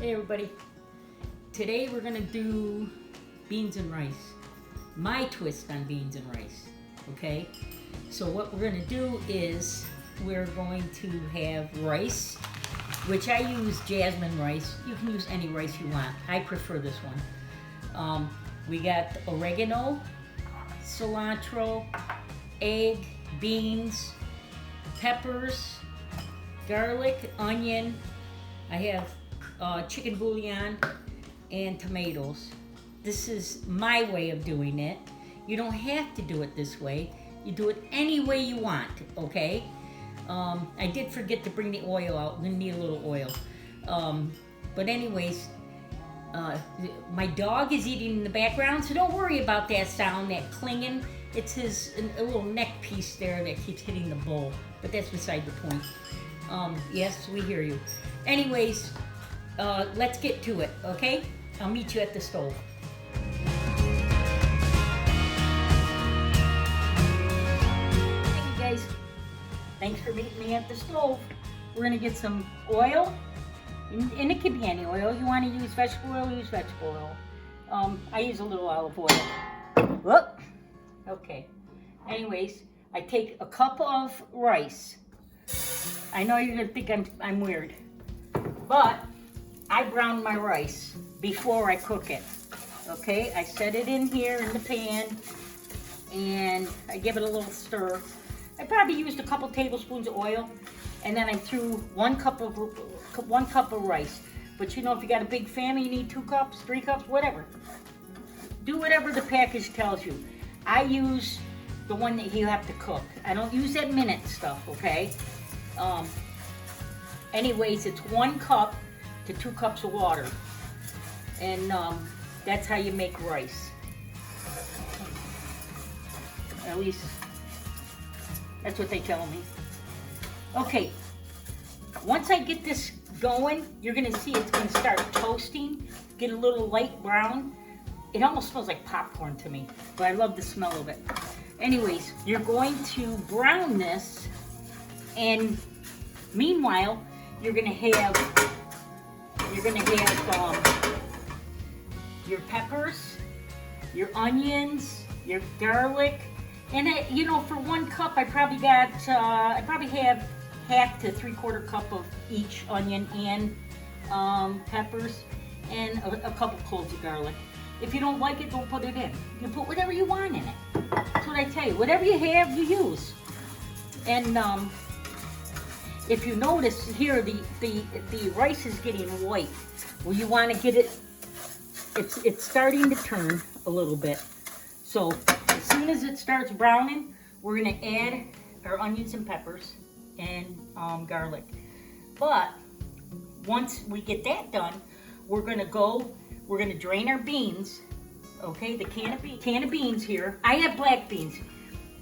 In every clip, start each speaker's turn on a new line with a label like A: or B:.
A: Hey everybody, today we're gonna do beans and rice. My twist on beans and rice, okay? So what we're gonna do is we're going to have rice, which I use jasmine rice. You can use any rice you want. I prefer this one. We got oregano, cilantro, egg, beans, peppers, garlic, onion. I have chicken bouillon and tomatoes. This is my way of doing it. You don't have to do it this way. You do it any way you want, okay? I did forget to bring the oil out. I'm gonna need a little oil. But anyways, my dog is eating in the background, so don't worry about that sound, that clinging. It's a little neck piece there that keeps hitting the bowl, but that's beside the point. Yes, we hear you. Anyways, let's get to it, okay? I'll meet you at the stove. Hey you guys, thanks for meeting me at the stove. We're gonna get some oil, and it could be any oil. You wanna use vegetable oil, use vegetable oil. I use a little olive oil. Whoop. Okay. Anyways, I take a cup of rice. I know you're gonna think I'm weird, but I brown my rice before I cook it. Okay, I set it in here in the pan and I give it a little stir. I probably used a couple tablespoons of oil, and then I threw one cup of rice. But you know, if you got a big family, you need 2 cups, 3 cups, whatever. Do whatever the package tells you. I use the one that you have to cook. I don't use that minute stuff, okay? Anyways, it's 1 cup to 2 cups of water. And that's how you make rice. At least, that's what they tell me. Okay, once I get this going, you're gonna see it's gonna start toasting, get a little light brown. It almost smells like popcorn to me, but I love the smell of it. Anyways, you're going to brown this, and meanwhile, you're gonna have your peppers, your onions, your garlic, and you know, for 1 cup, I probably have half to 3/4 cup of each onion and peppers, and a couple cloves of garlic. If you don't like it, don't put it in. You can put whatever you want in it. That's what I tell you. Whatever you have, you use. And if you notice here, the rice is getting white. Well, you want to get it. It's starting to turn a little bit. So as soon as it starts browning, we're gonna add our onions and peppers and garlic. But once we get that done, we're gonna drain our beans. Okay, the can of beans here. I have black beans.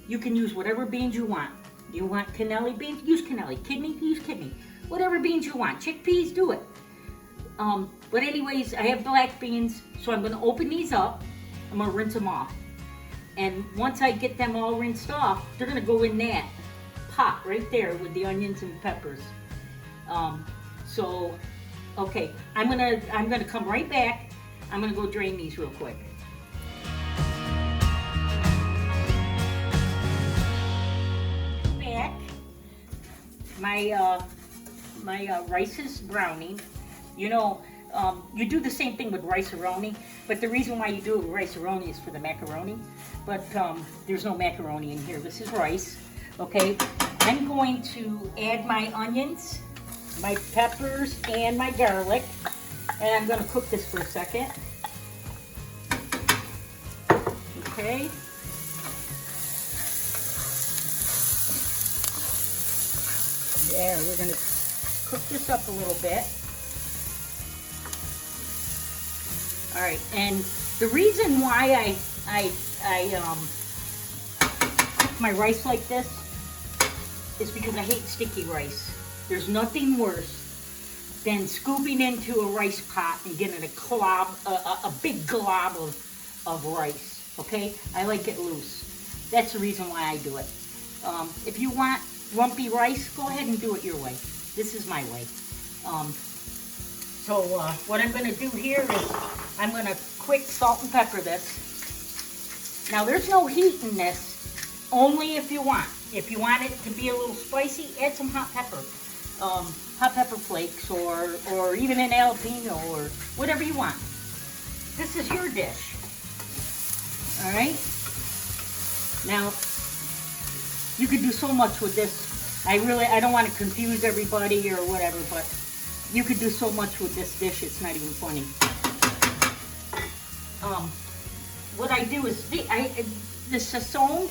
A: You can use whatever beans you want. You want cannelli beans? Use cannelli. Kidney? Use kidney. Whatever beans you want. Chickpeas? Do it. But anyways, I have black beans, so I'm going to open these up. I'm going to rinse them off. And once I get them all rinsed off, they're going to go in that pot right there with the onions and peppers. Okay, I'm gonna come right back. I'm gonna go drain these real quick. Back. My rice is browning. You know, you do the same thing with rice-a-roni, but the reason why you do it with rice-a-roni is for the macaroni. But there's no macaroni in here. This is rice. Okay, I'm going to add my onions, my peppers, and my garlic, and I'm going to cook this for a second. Okay. There, we're going to cook this up a little bit. All right, and the reason why I cook my rice like this is because I hate sticky rice. There's nothing worse than scooping into a rice pot and getting a big glob of rice, okay? I like it loose. That's the reason why I do it. If you want lumpy rice, go ahead and do it your way. This is my way. So what I'm going to do here is I'm going to quick salt and pepper this. Now there's no heat in this, only if you want. If you want it to be a little spicy, add some hot pepper flakes, or even an jalapeno, or whatever you want. This is your dish. All right. Now you could do so much with this. I don't want to confuse everybody or whatever, but you could do so much with this dish, it's not even funny. What I do is, the Sazón,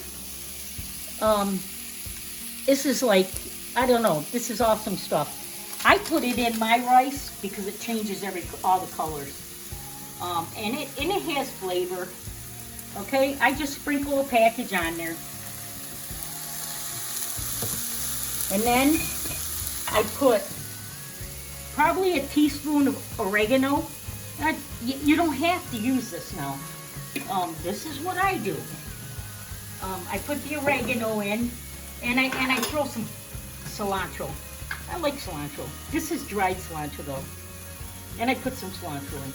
A: this is like, I don't know, this is awesome stuff. I put it in my rice because it changes all the colors. And it has flavor. Okay, I just sprinkle a package on there. And then I put probably a teaspoon of oregano. You don't have to use this now. This is what I do. I put the oregano in, and I throw some cilantro. I like cilantro. This is dried cilantro though. And I put some cilantro in.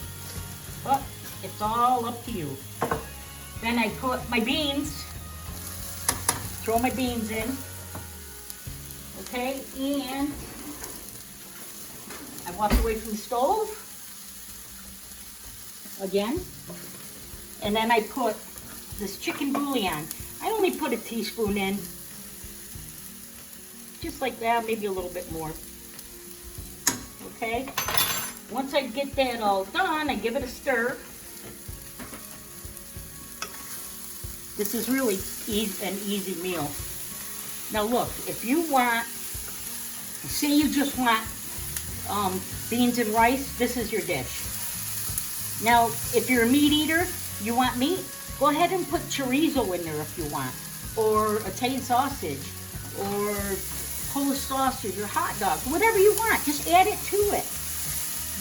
A: But it's all up to you. Then I put my beans. Throw my beans in. Okay, and I walk away from the stove again, and then I put this chicken bouillon. I only put a teaspoon in, just like that, maybe a little bit more. Okay, once I get that all done, I give it a stir. This is really an easy meal. Now look, if you want, say you just want beans and rice, this is your dish. Now, if you're a meat eater, you want meat, go ahead and put chorizo in there if you want, or Italian sausage, or Polish sausage, or hot dog, whatever you want. Just add it to it.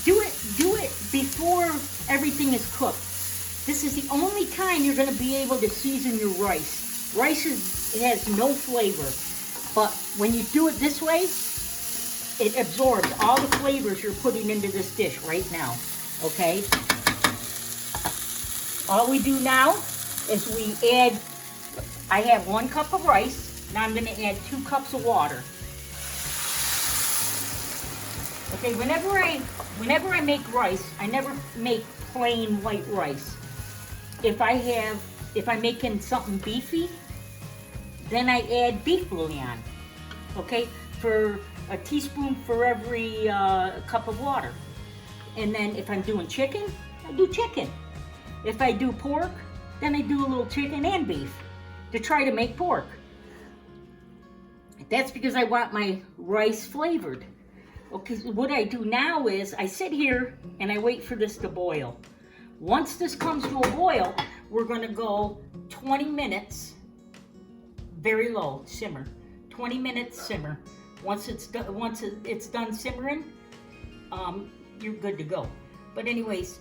A: Do it before everything is cooked. This is the only time you're going to be able to season your rice. Rice has no flavor, but when you do it this way, it absorbs all the flavors you're putting into this dish right now, okay? All we do now is we add, I have 1 cup of rice, now I'm going to add 2 cups of water. Okay, whenever I make rice, I never make plain white rice. If I'm making something beefy, then I add beef bouillon, okay, for a teaspoon for every cup of water. And then if I'm doing chicken, I do chicken. If I do pork, then I do a little chicken and beef to try to make pork. That's because I want my rice flavored. Okay, what I do now is I sit here and I wait for this to boil. Once this comes to a boil, we're going to go 20 minutes, very low, simmer. 20 minutes simmer. Once it's done simmering, you're good to go. But anyways,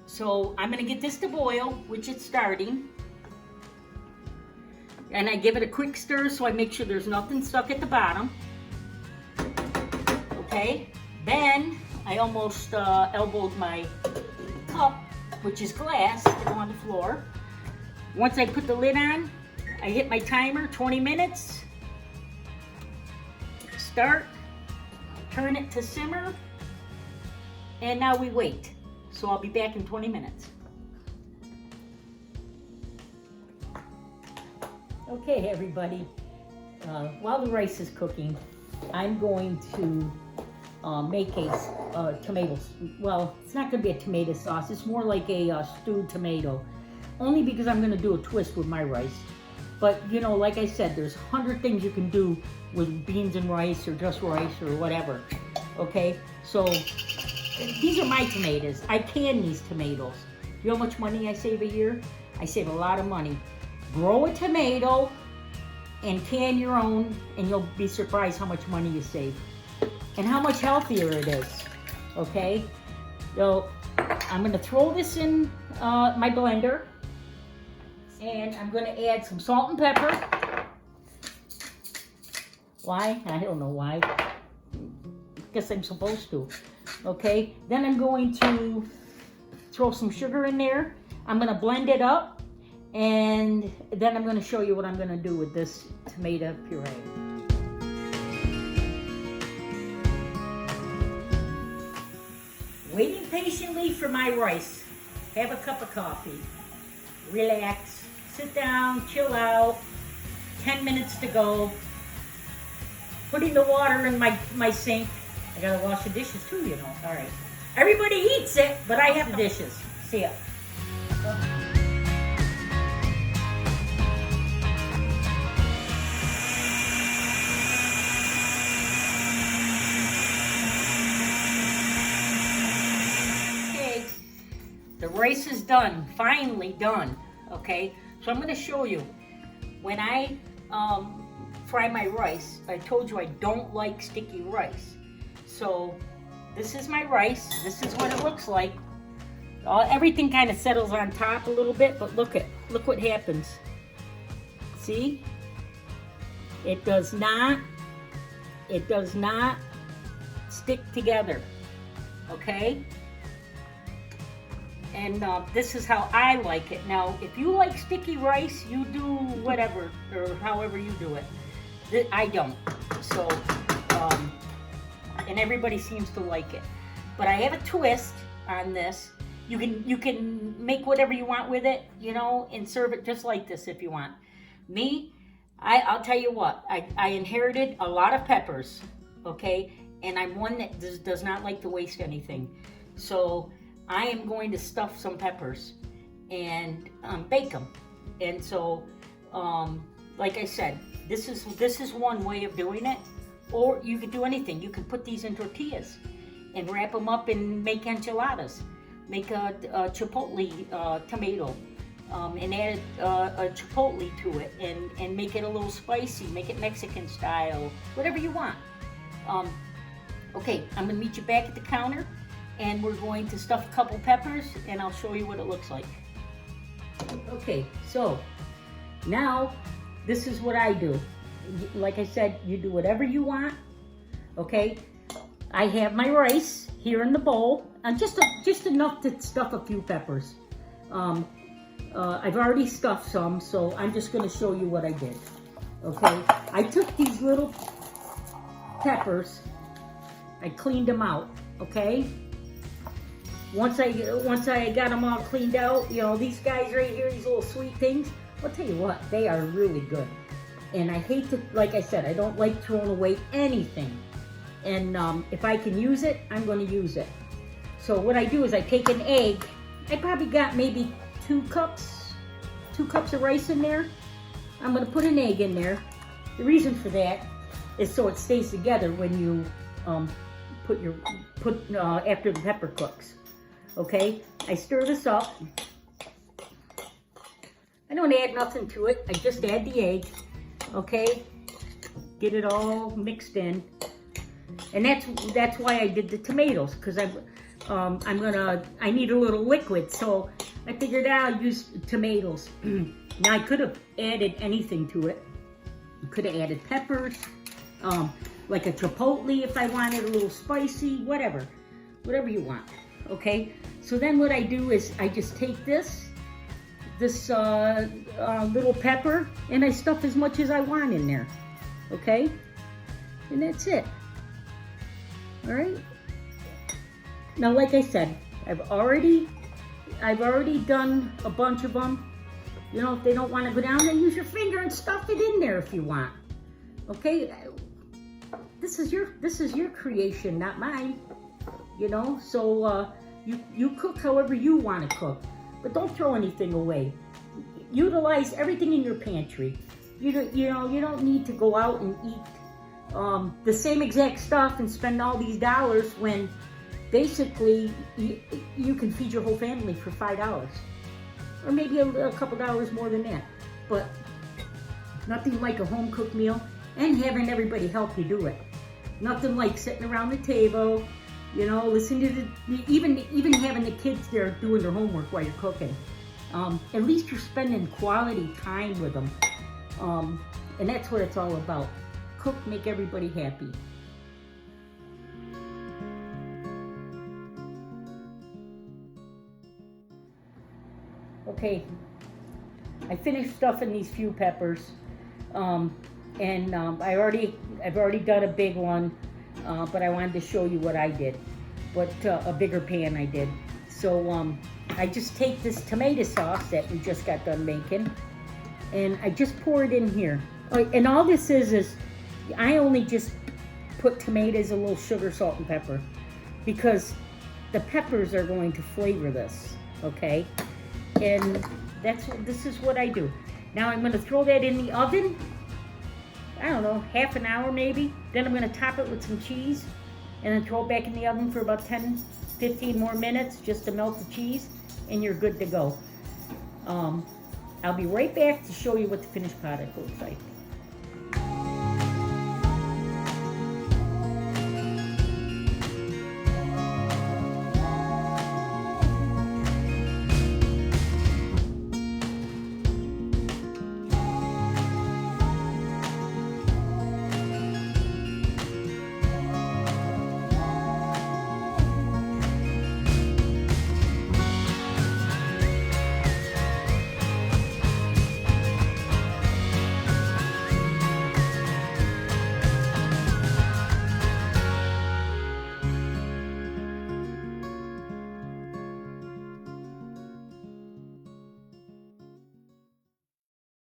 A: so I'm going to get this to boil, which it's starting. And I give it a quick stir so I make sure there's nothing stuck at the bottom. Okay, then I almost elbowed my cup, which is glass, to go on the floor. Once I put the lid on, I hit my timer, 20 minutes. Start, turn it to simmer, and now we wait. So I'll be back in 20 minutes. Okay, everybody, while the rice is cooking, I'm going to make a tomato, well, it's not going to be a tomato sauce, it's more like a stewed tomato, only because I'm going to do a twist with my rice. But, you know, like I said, there's 100 things you can do with beans and rice, or just rice, or whatever, okay? So, these are my tomatoes. I can these tomatoes. You know how much money I save a year? I save a lot of money. Grow a tomato and can your own, and you'll be surprised how much money you save. And how much healthier it is, okay? So, I'm gonna throw this in my blender, and I'm gonna add some salt and pepper. Why? I don't know why. Guess I'm supposed to. Okay, then I'm going to throw some sugar in there. I'm going to blend it up, and then I'm going to show you what I'm going to do with this tomato puree. Waiting patiently for my rice. Have a cup of coffee. Relax. Sit down, chill out. 10 minutes to go. Putting the water in my sink. I gotta wash the dishes too, you know. All right. Everybody eats it, but I have the dishes. See ya. Okay. The rice is done. Finally done. Okay. So I'm going to show you. When I fry my rice, I told you I don't like sticky rice. So this is my rice. This is what it looks like. Everything kind of settles on top a little bit, but look what happens. See? It does not stick together. Okay? And this is how I like it. Now, if you like sticky rice, you do whatever, or however you do it. I don't. So, and everybody seems to like it. But I have a twist on this. You can make whatever you want with it, you know, and serve it just like this if you want. Me, I'll tell you what. I inherited a lot of peppers, okay? And I'm one that does not like to waste anything. So I am going to stuff some peppers and bake them. And so, like I said, this is one way of doing it. Or you could do anything. You could put these in tortillas and wrap them up and make enchiladas. Make a chipotle tomato and add a chipotle to it and make it a little spicy. Make it Mexican style, whatever you want. Okay, I'm gonna meet you back at the counter. And we're going to stuff a couple peppers, and I'll show you what it looks like. Okay, so now this is what I do. Like I said, you do whatever you want. Okay, I have my rice here in the bowl, and just enough to stuff a few peppers. I've already stuffed some, so I'm just going to show you what I did. Okay, I took these little peppers, I cleaned them out. Okay. Once I got them all cleaned out, you know, these guys right here, these little sweet things, I'll tell you what, they are really good. And I hate to, like I said, I don't like throwing away anything. And if I can use it, I'm going to use it. So what I do is I take an egg. I probably got maybe 2 cups of rice in there. I'm going to put an egg in there. The reason for that is so it stays together when you after the pepper cooks. Okay, I stir this up. I don't add nothing to it. I just add the egg. Okay, get it all mixed in, and that's why I did the tomatoes, because I need a little liquid, so I figured I'll use tomatoes. Now I could have added anything to it. I could have added peppers, like a chipotle if I wanted a little spicy, whatever you want. Okay, so then what I do is I just take this little pepper and I stuff as much as I want in there. Okay, and that's it. All right. Now, like I said, I've already done a bunch of them. You know, if they don't want to go down, then use your finger and stuff it in there if you want. Okay, this is your creation, not mine. You know, so you cook however you want to cook, but don't throw anything away. Utilize everything in your pantry. You know, you don't need to go out and eat the same exact stuff and spend all these dollars when basically you can feed your whole family for $5, or maybe a couple dollars more than that. But nothing like a home cooked meal and having everybody help you do it. Nothing like sitting around the table, you know, listening to even having the kids there doing their homework while you're cooking. At least you're spending quality time with them, and that's what it's all about. Cook, make everybody happy. Okay, I finished stuffing these few peppers, I've already done a big one, but I wanted to show you what I did. But a bigger pan I did. So I just take this tomato sauce that we just got done making, and I just pour it in here. And all this is I only just put tomatoes, a little sugar, salt, and pepper, because the peppers are going to flavor this, okay? And this is what I do. Now I'm going to throw that in the oven, I don't know, half an hour maybe. Then I'm going to top it with some cheese, and then throw it back in the oven for about 10, 15 more minutes just to melt the cheese, and you're good to go. I'll be right back to show you what the finished product looks like.